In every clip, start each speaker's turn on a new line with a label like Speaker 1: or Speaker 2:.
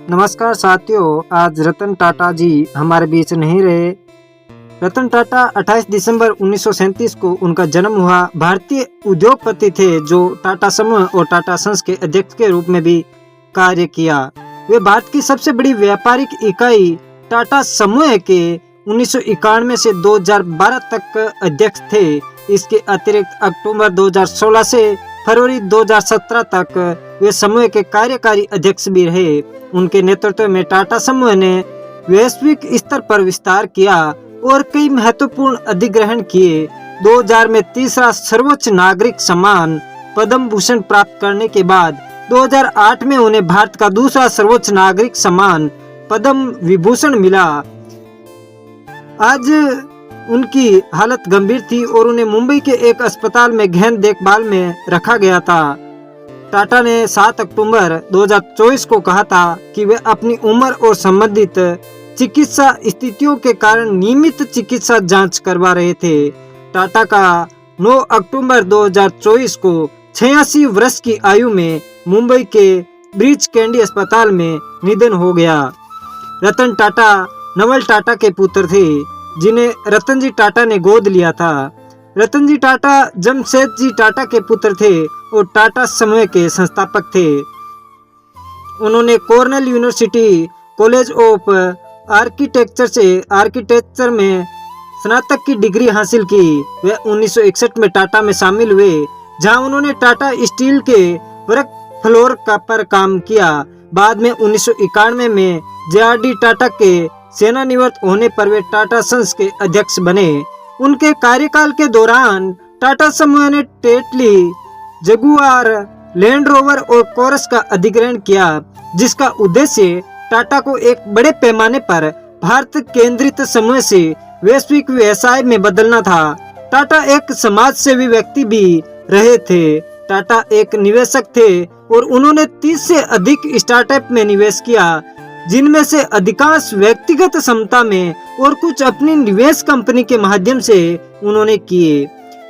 Speaker 1: नमस्कार साथियों, आज रतन टाटा जी हमारे बीच नहीं रहे। रतन टाटा 28 दिसंबर 1937 को उनका जन्म हुआ। भारतीय उद्योगपति थे जो टाटा समूह और टाटा सन्स के अध्यक्ष के रूप में भी कार्य किया। वे भारत की सबसे बड़ी व्यापारिक इकाई टाटा समूह के 1991 से 2012 तक अध्यक्ष थे। इसके अतिरिक्त अक्टूबर 2016 से फरवरी 2017 तक वे समूह के कार्यकारी अध्यक्ष भी रहे। उनके नेतृत्व में टाटा समूह ने वैश्विक स्तर पर विस्तार किया और कई महत्वपूर्ण अधिग्रहण किए। 2000 में तीसरा सर्वोच्च नागरिक सम्मान पद्म भूषण प्राप्त करने के बाद 2008 में उन्हें भारत का दूसरा सर्वोच्च नागरिक सम्मान पद्म विभूषण मिला। आज उनकी हालत गंभीर थी और उन्हें मुंबई के एक अस्पताल में गहन देखभाल में रखा गया था। टाटा ने 7 अक्टूबर 2024 को कहा था कि वे अपनी उम्र और संबंधित चिकित्सा स्थितियों के कारण नियमित चिकित्सा जांच करवा रहे थे। टाटा का 9 अक्टूबर 2024 को 86 वर्ष की आयु में मुंबई के ब्रीच कैंडी अस्पताल में निधन हो गया। रतन टाटा नवल टाटा के पुत्र थे जिन्हें रतन जी टाटा ने गोद लिया था। रतन जी टाटा जमशेद जी टाटा के पुत्र थे और टाटा समूह के संस्थापक थे। उन्होंने Cornell university college of architecture से आर्किटेक्चर में स्नातक की डिग्री हासिल की। वे 1961 में टाटा में शामिल हुए जहां उन्होंने टाटा स्टील के वर्क फ्लोर पर काम किया। बाद में 1991 में JRD टाटा के सेवानिवृत्त होने पर वे टाटा सन्स के अध्यक्ष बने। उनके कार्यकाल के दौरान टाटा समूह ने टेटली, जगुआर, लैंड रोवर और कोरस का अधिग्रहण किया, जिसका उद्देश्य टाटा को एक बड़े पैमाने पर भारत केंद्रित समूह से वैश्विक व्यवसाय में बदलना था। टाटा एक समाज सेवी व्यक्ति भी रहे थे। टाटा एक निवेशक थे और उन्होंने 30 से अधिक स्टार्टअप में निवेश किया, जिनमें से अधिकांश व्यक्तिगत क्षमता में और कुछ अपनी निवेश कंपनी के माध्यम से उन्होंने किए।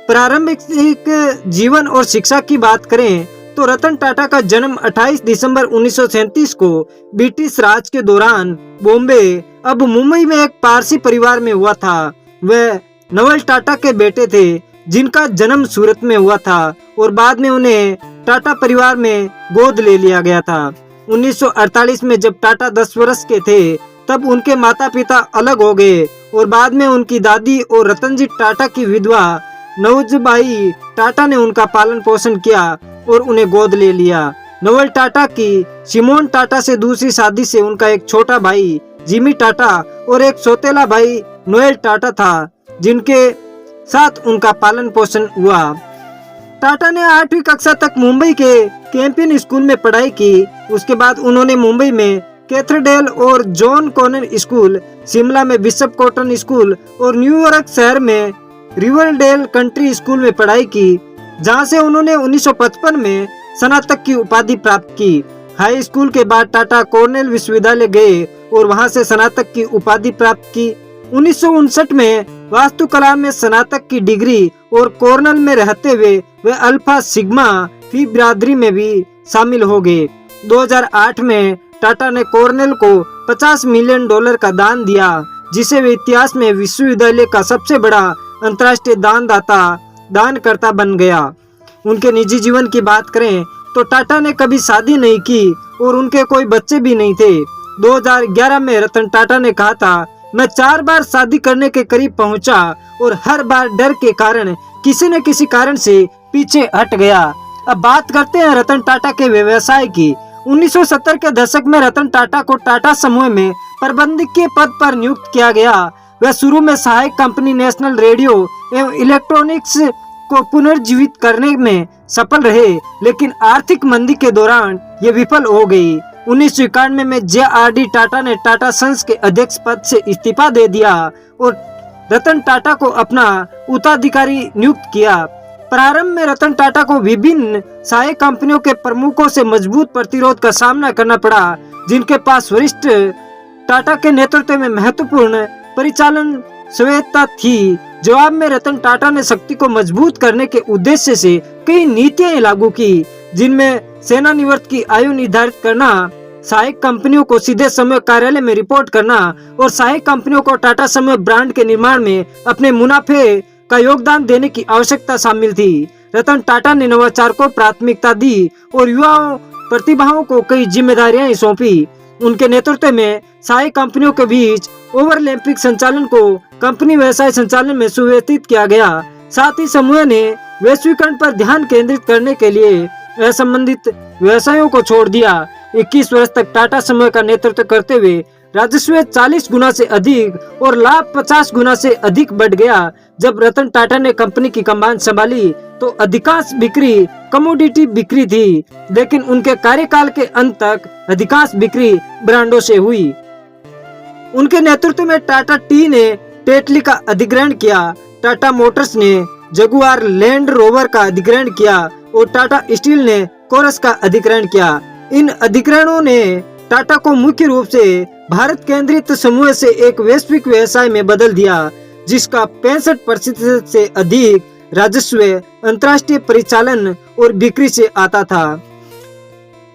Speaker 1: प्रारंभिक जीवन और शिक्षा की बात करें तो रतन टाटा का जन्म 28 दिसंबर 1937 को ब्रिटिश राज के दौरान बॉम्बे अब मुंबई में एक पारसी परिवार में हुआ था। वह नवल टाटा के बेटे थे जिनका जन्म सूरत में हुआ था और बाद में उन्हें टाटा परिवार में गोद ले लिया गया था। 1948 में जब टाटा 10 वर्ष के थे तब उनके माता पिता अलग हो गए और बाद में उनकी दादी और रतन जी टाटा की विधवा नौजबाई टाटा ने उनका पालन पोषण किया और उन्हें गोद ले लिया। नवल टाटा की सिमोन टाटा से दूसरी शादी से उनका एक छोटा भाई जिमी टाटा और एक सौतेला भाई नोएल टाटा था, जिनके साथ उनका पालन पोषण हुआ। टाटा ने 8वीं कक्षा तक मुंबई के कैंपियन स्कूल में पढ़ाई की। उसके बाद उन्होंने मुंबई में कैथेड्रल और जॉन कॉनर स्कूल, शिमला में बिशप कॉटन स्कूल और न्यूयॉर्क शहर में रिवरडेल कंट्री स्कूल में पढ़ाई की, जहां से उन्होंने 1955 में स्नातक की उपाधि प्राप्त की। हाई स्कूल के बाद टाटा कॉर्नेल विश्वविद्यालय गए और वहां से स्नातक की उपाधि प्राप्त की। 1959 में वास्तुकला में स्नातक की डिग्री और कॉर्नेल में रहते हुए वे अल्फा सिग्मा फी बिरादरी में भी शामिल हो गए। 2008 में टाटा ने कॉर्नेल को $50 मिलियन का दान दिया, जिसे वे इतिहास में विश्वविद्यालय का सबसे बड़ा अंतर्राष्ट्रीय दानकर्ता बन गया। उनके निजी जीवन की बात करें तो टाटा ने कभी शादी नहीं की और उनके कोई बच्चे भी नहीं थे। 2011 में रतन टाटा ने कहा था, मैं 4 बार शादी करने के करीब पहुंचा और हर बार डर के कारण किसी न किसी कारण से पीछे हट गया। अब बात करते हैं रतन टाटा के व्यवसाय की। 1970 के दशक में रतन टाटा को टाटा समूह में प्रबंधकीय पद पर नियुक्त किया गया। वह शुरू में सहायक कंपनी नेशनल रेडियो एवं इलेक्ट्रॉनिक्स को पुनर्जीवित करने में सफल रहे, लेकिन आर्थिक मंदी के दौरान ये विफल हो गई। 1991 में JRD टाटा ने टाटा सन्स के अध्यक्ष पद से इस्तीफा दे दिया और रतन टाटा को अपना उत्तराधिकारी नियुक्त किया। प्रारंभ में रतन टाटा को विभिन्न सहायक कंपनियों के प्रमुखों से मजबूत प्रतिरोध का सामना करना पड़ा, जिनके पास वरिष्ठ टाटा के नेतृत्व में महत्वपूर्ण परिचालन स्वायत्तता थी। जवाब में रतन टाटा ने शक्ति को मजबूत करने के उद्देश्य से कई नीतियां लागू की, जिनमें सेवानिवृत्त की आयु निर्धारित करना, सहायक कंपनियों को सीधे समूह कार्यालय में रिपोर्ट करना और सहायक कंपनियों को टाटा समूह ब्रांड के निर्माण में अपने मुनाफे का योगदान देने की आवश्यकता शामिल थी। रतन टाटा ने नवाचार को प्राथमिकता दी और युवाओं प्रतिभाओं को कई जिम्मेदारियां सौंपी। उनके नेतृत्व में सहायक कंपनियों के बीच ओवरलैपिंग संचालन को कंपनी व्यवसाय संचालन में सुव्यवस्थित किया गया। साथ ही समूह ने वैश्वीकरण पर ध्यान केंद्रित करने के लिए असंबंधित व्यवसायों को छोड़ दिया। 21 वर्ष तक टाटा समूह का नेतृत्व करते हुए राजस्व 40 गुना से अधिक और लाभ 50 गुना से अधिक बढ़ गया। जब रतन टाटा ने कंपनी की कमान संभाली तो अधिकांश बिक्री कमोडिटी बिक्री थी, लेकिन उनके कार्यकाल के अंत तक अधिकांश बिक्री ब्रांडों से हुई। उनके नेतृत्व में टाटा टी ने टेटली का अधिग्रहण किया, टाटा मोटर्स ने जगुआर लैंड रोवर का अधिग्रहण किया और टाटा स्टील ने कोरस का अधिग्रहण किया। इन अधिग्रहणों ने टाटा को मुख्य रूप से भारत केंद्रित समूह से एक वैश्विक व्यवसाय में बदल दिया, जिसका 65% से अधिक राजस्व अंतर्राष्ट्रीय परिचालन और बिक्री से आता था।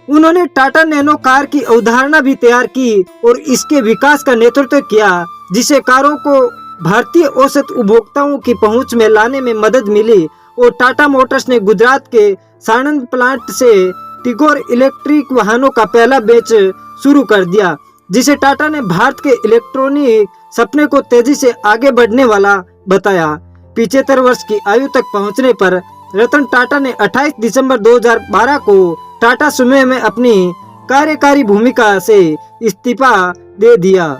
Speaker 1: उन्होंने टाटा नैनो कार की अवधारणा भी तैयार की और इसके विकास का नेतृत्व किया, जिसे कारों को भारतीय औसत उपभोक्ताओं की पहुंच में लाने में मदद मिली। और टाटा मोटर्स ने गुजरात के साणंद प्लांट से टिगोर इलेक्ट्रिक वाहनों का पहला बैच शुरू कर दिया, जिसे टाटा ने भारत के इलेक्ट्रॉनिक सपने को तेजी से आगे बढ़ने वाला बताया। 75 वर्ष की आयु तक पहुंचने पर रतन टाटा ने 28 दिसंबर 2012 को टाटा समूह में अपनी कार्यकारी भूमिका से इस्तीफा दे दिया।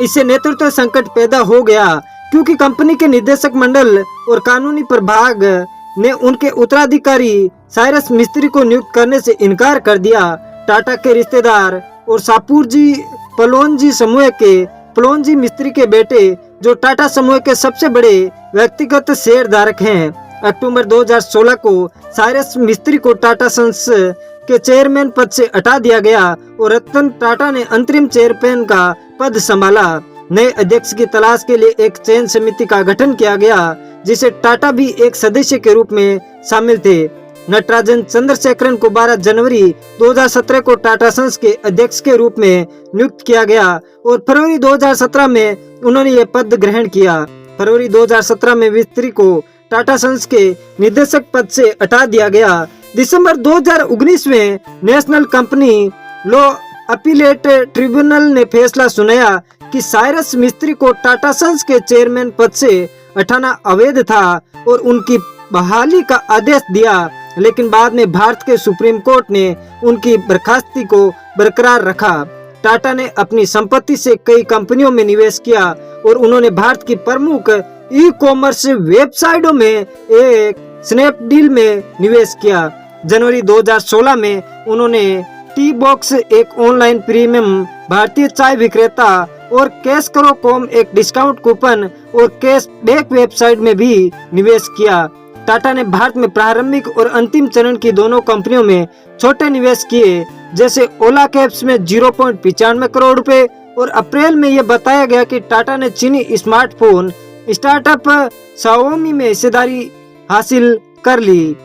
Speaker 1: इससे नेतृत्व संकट पैदा हो गया, क्योंकि कंपनी के निदेशक मंडल और कानूनी प्रभाग ने उनके उत्तराधिकारी साइरस मिस्त्री को नियुक्त करने से इनकार कर दिया। टाटा के रिश्तेदार और सापुरजी पलोनजी समूह के पलोनजी मिस्त्री के बेटे, जो टाटा समूह के सबसे बड़े व्यक्तिगत शेयरधारक हैं, अक्टूबर 2016 को साइरस मिस्त्री को टाटा सन्स के चेयरमैन पद से हटा दिया गया और रतन टाटा ने अंतरिम चेयरमैन का पद संभाला। नए अध्यक्ष की तलाश के लिए एक चयन समिति का गठन किया गया, जिसे टाटा भी एक सदस्य के रूप में शामिल थे। नटराजन चंद्रशेखरन को 12 जनवरी 2017 को टाटा सन्स के अध्यक्ष के रूप में नियुक्त किया गया और फरवरी 2017 में उन्होंने ये पद ग्रहण किया। फरवरी 2017 में मिस्त्री को टाटा सन्स के निदेशक पद से हटा दिया गया। दिसंबर 2019 में national company law appellate tribunal ने फैसला सुनाया कि साइरस मिस्त्री को टाटा सन्स के चेयरमैन पद से हटाना अवैध था और उनकी बहाली का आदेश दिया, लेकिन बाद में भारत के सुप्रीम कोर्ट ने उनकी बर्खास्तगी को बरकरार रखा। टाटा ने अपनी संपत्ति से कई कंपनियों में निवेश किया और उन्होंने भारत की प्रमुख ई कॉमर्स वेबसाइटों में एक स्नैपडील में निवेश किया। जनवरी 2016 में उन्होंने टी बॉक्स, एक ऑनलाइन प्रीमियम भारतीय चाय विक्रेता, और कैश करो कॉम, एक डिस्काउंट कूपन और कैश बैक वेबसाइट में भी निवेश किया। टाटा ने भारत में प्रारंभिक और अंतिम चरण की दोनों कंपनियों में छोटे निवेश किए, जैसे ओला कैब्स में 0.95 करोड़ रुपए, और अप्रैल में यह बताया गया कि टाटा ने चीनी स्मार्टफोन स्टार्टअप शाओमी में हिस्सेदारी हासिल कर ली।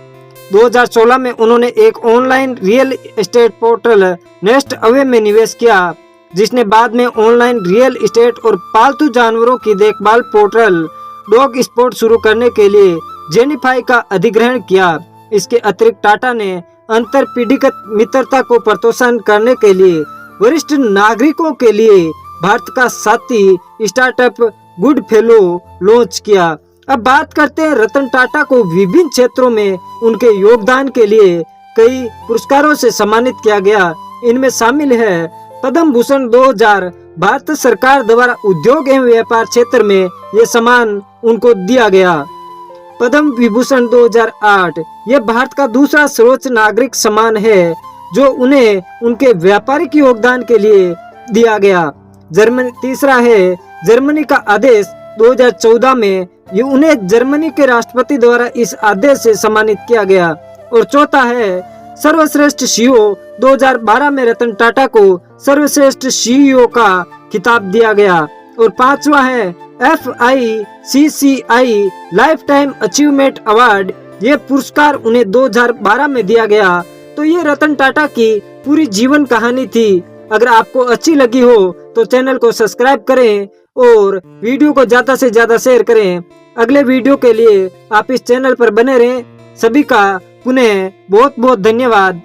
Speaker 1: 2016 में उन्होंने एक online real estate portal nest away में निवेश किया, जिसने बाद में ऑनलाइन रियल एस्टेट और पालतू जानवरों की देखभाल पोर्टल डॉग स्पॉट शुरू करने के लिए जेनिफाई का अधिग्रहण किया। इसके अतिरिक्त टाटा ने अंतर पीढ़ीगत मित्रता को प्रोत्साहन करने के लिए वरिष्ठ नागरिकों के लिए भारत का साथी स्टार्टअप गुड फेलो लॉन्च किया। अब बात करते हैं रतन टाटा को विभिन्न क्षेत्रों में उनके योगदान के लिए कई पुरस्कारों से सम्मानित किया गया। इनमें शामिल है पद्म भूषण 2000, भारत सरकार द्वारा उद्योग एवं व्यापार क्षेत्र में यह सम्मान उनको दिया गया। पद्म विभूषण 2008, यह भारत का दूसरा सर्वोच्च नागरिक सम्मान है जो उन्हें उनके व्यापारिक योगदान के लिए दिया गया। तीसरा है जर्मनी का आदेश 2014 में, ये उन्हें जर्मनी के राष्ट्रपति द्वारा इस आदेश से सम्मानित किया गया। और चौथा है सर्वश्रेष्ठ सीईओ, 2012 में रतन टाटा को सर्वश्रेष्ठ सीईओ का खिताब दिया गया। और पांचवा है FICCI life time achievement award, ये पुरस्कार उन्हें 2012 में दिया गया। तो ये रतन टाटा की पूरी जीवन कहानी थी। अगर आपको अच्छी लगी हो तो चैनल को सब्सक्राइब करें और वीडियो को ज्यादा से ज्यादा शेयर करें। अगले वीडियो के लिए आप इस चैनल पर बने रहें। सभी का पुनः बहुत बहुत धन्यवाद।